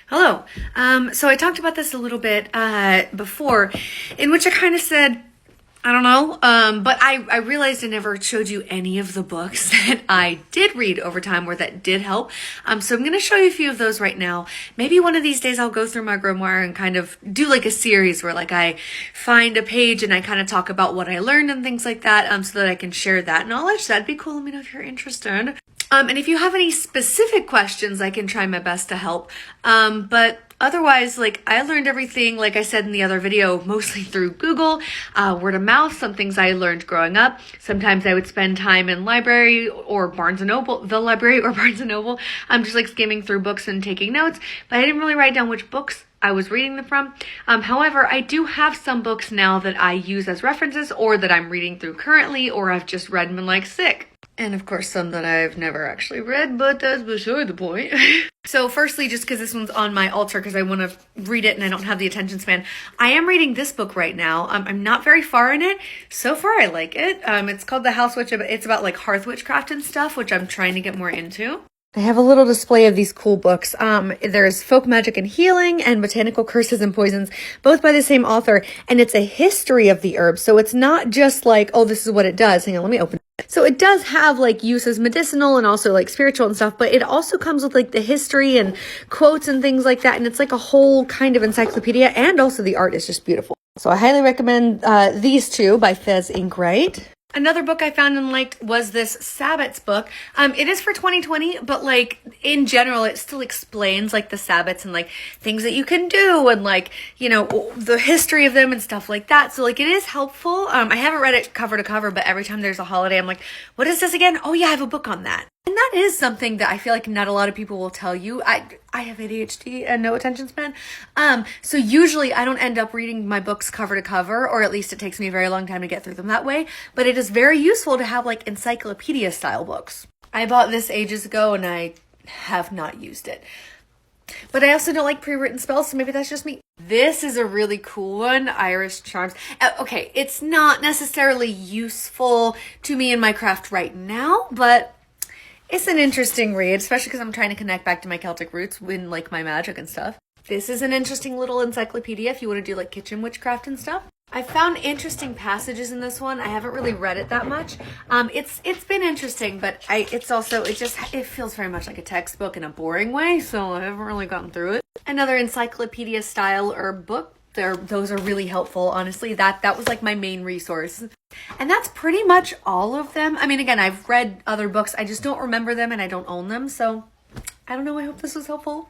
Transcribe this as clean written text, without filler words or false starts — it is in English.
Hello. So I talked about this a little bit before, in which I kind of said, I don't know, but I realized I never showed you any of the books that I did read over time or that did help. So I'm going to show you a few of those right now. Maybe one of these days I'll go through my grimoire and kind of do like a series where like I find a page and I kind of talk about what I learned and things like that, so that I can share that knowledge. That'd be cool. Let me know if you're interested. And if you have any specific questions, I can try my best to help. But otherwise, like I learned everything, like I said in the other video, mostly through Google, word of mouth, some things I learned growing up. Sometimes I would spend time in library or Barnes & Noble, the library or Barnes & Noble. I'm just like skimming through books and taking notes, but I didn't really write down which books I was reading them from. However, I do have some books now that I use as references or that I'm reading through currently, or I've just read and been like sick. And of course, some that I've never actually read, but that's beside the point. So firstly, just because this one's on my altar because I want to read it and I don't have the attention span, I am reading this book right now. I'm not very far in it. So far, I like it. It's called The House Witch. It's about like hearth witchcraft and stuff, which I'm trying to get more into. I have a little display of these cool books. There's Folk Magic and Healing and Botanical Curses and Poisons, both by the same author. And it's a history of the herb. So it's not just like, oh, this is what it does. Hang on, let me open it. So it does have like uses medicinal and also like spiritual and stuff, but it also comes with like the history and quotes and things like that. And it's like a whole kind of encyclopedia, and also the art is just beautiful. So I highly recommend these two by Fez Inkwright. Another book I found and liked was this Sabbats book. It is for 2020, but like in general, it still explains like the Sabbats and like things that you can do and like, you know, the history of them and stuff like that. So like it is helpful. I haven't read it cover to cover, but every time there's a holiday, I'm like, what is this again? Oh yeah, I have a book on that. And that is something that I feel like not a lot of people will tell you. I have ADHD and no attention span. So usually I don't end up reading my books cover to cover, or at least it takes me a very long time to get through them that way. But it is very useful to have like encyclopedia style books. I bought this ages ago and I have not used it. But I also don't like pre-written spells, so maybe that's just me. This is a really cool one, Iris Charms. Okay, it's not necessarily useful to me in my craft right now, but it's an interesting read, especially because I'm trying to connect back to my Celtic roots in like my magic and stuff. This is an interesting little encyclopedia if you want to do like kitchen witchcraft and stuff. I found interesting passages in this one. I haven't really read it that much. It's been interesting, but it feels very much like a textbook in a boring way, so I haven't really gotten through it. Another encyclopedia style herb book. Those are really helpful, honestly. That was like my main resource. And that's pretty much all of them. I mean, again, I've read other books. I just don't remember them and I don't own them. So I don't know. I hope this was helpful.